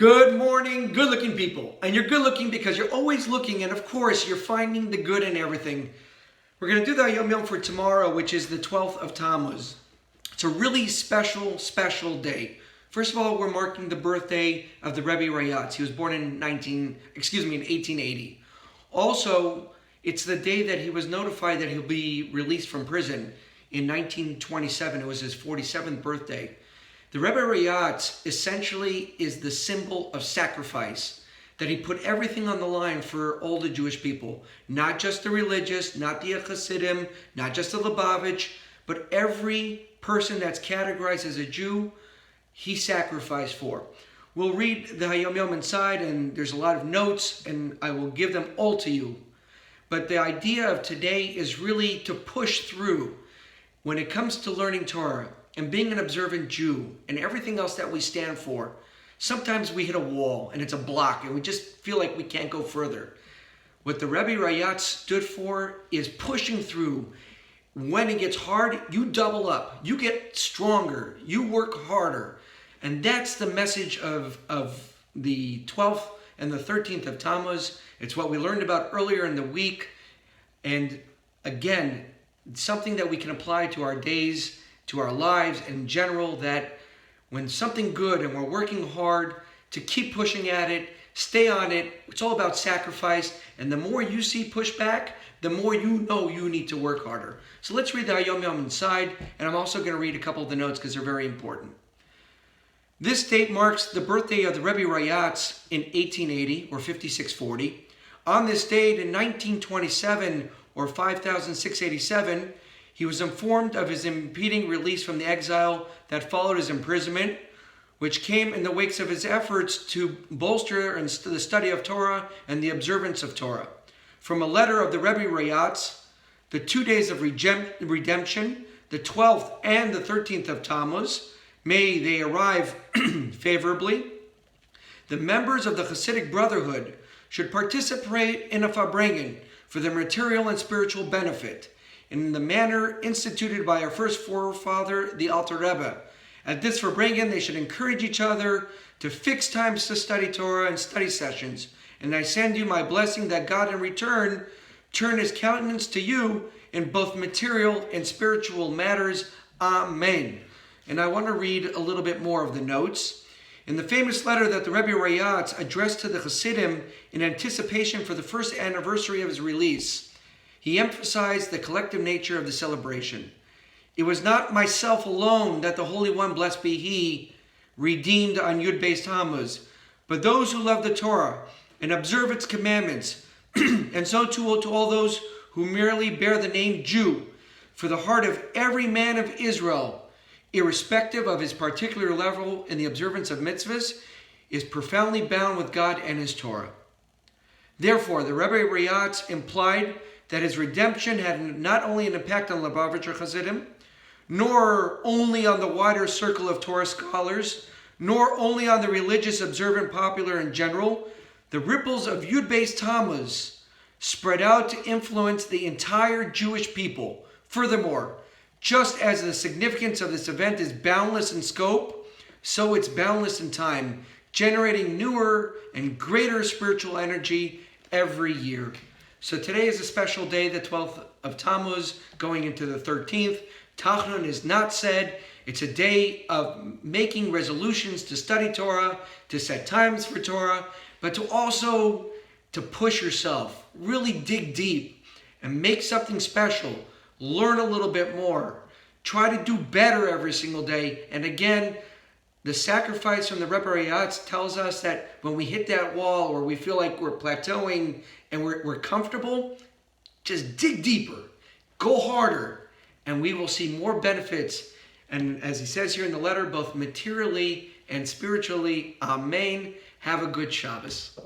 Good morning, good-looking people. And you're good-looking because you're always looking, and of course, you're finding the good in everything. We're going to do the Hayom Yom for tomorrow, which is the 12th of Tammuz. It's a really special day. First of all, we're marking the birthday of the Rebbe Rayatz. He was born in 1880. Also, it's the day that he was notified that he'll be released from prison in 1927. It was his 47th birthday. The Rebbe Rayatz essentially is the symbol of sacrifice, that he put everything on the line for all the Jewish people, not just the religious, not the Hasidim, not just the Lubavitch, but every person that's categorized as a Jew, he sacrificed for. We'll read the Hayom Yom inside, and there's a lot of notes, and I will give them all to you. But the idea of today is really to push through when it comes to learning Torah and being an observant Jew and everything else that we stand for. Sometimes we hit a wall and it's a block and we just feel like we can't go further. What the Rebbe Rayatz stood for is pushing through. When it gets hard, you double up, you get stronger, you work harder. And that's the message of the 12th and the 13th of Tammuz. It's what we learned about earlier in the week. And again, something that we can apply to our days, to our lives in general, that when something good and we're working hard to keep pushing at it, stay on it, it's all about sacrifice. And the more you see pushback, the more you know you need to work harder. So let's read the Hayom Yom inside, and I'm also going to read a couple of the notes because they're very important. This date marks the birthday of the Rebbe Rayatz in 1880 or 5640. On this date in 1927 or 5687, he was informed of his impending release from the exile that followed his imprisonment, which came in the wake of his efforts to bolster the study of Torah and the observance of Torah. From a letter of the Rebbe Rayatz, the 2 days of redemption, the 12th and the 13th of Tammuz, may they arrive favorably. The members of the Hasidic Brotherhood should participate in a farbrengen for their material and spiritual benefit, in the manner instituted by our first forefather, the Alter Rebbe. At this farbrengen, they should encourage each other to fix times to study Torah and study sessions. And I send you my blessing that God in return turn his countenance to you in both material and spiritual matters. Amen. And I want to read a little bit more of the notes. In the famous letter that the Rebbe Rayatz addressed to the Hasidim in anticipation for the first anniversary of his release, he emphasized the collective nature of the celebration. It was not myself alone that the Holy One, blessed be He, redeemed on Yud Beis Tammuz, but those who love the Torah and observe its commandments, and so too to all those who merely bear the name Jew. For the heart of every man of Israel, irrespective of his particular level in the observance of mitzvahs, is profoundly bound with God and His Torah. Therefore, the Rebbe Rayatz implied that his redemption had not only an impact on Lubavitch or Hasidim, nor only on the wider circle of Torah scholars, nor only on the religious, observant, popular in general. The ripples of Yud Beis Tammuz spread out to influence the entire Jewish people. Furthermore, just as the significance of this event is boundless in scope, so it's boundless in time, generating newer and greater spiritual energy every year. So today is a special day, the 12th of Tammuz, going into the 13th. Tachnun is not said. It's a day of making resolutions to study Torah, to set times for Torah, but to also to push yourself, really dig deep and make something special. Learn a little bit more. Try to do better every single day. And again, the sacrifice from the Rebbe Rayatz tells us that when we hit that wall or we feel like we're plateauing and we're comfortable, just dig deeper, go harder, and we will see more benefits. And as he says here in the letter, both materially and spiritually. Amen. Have a good Shabbos.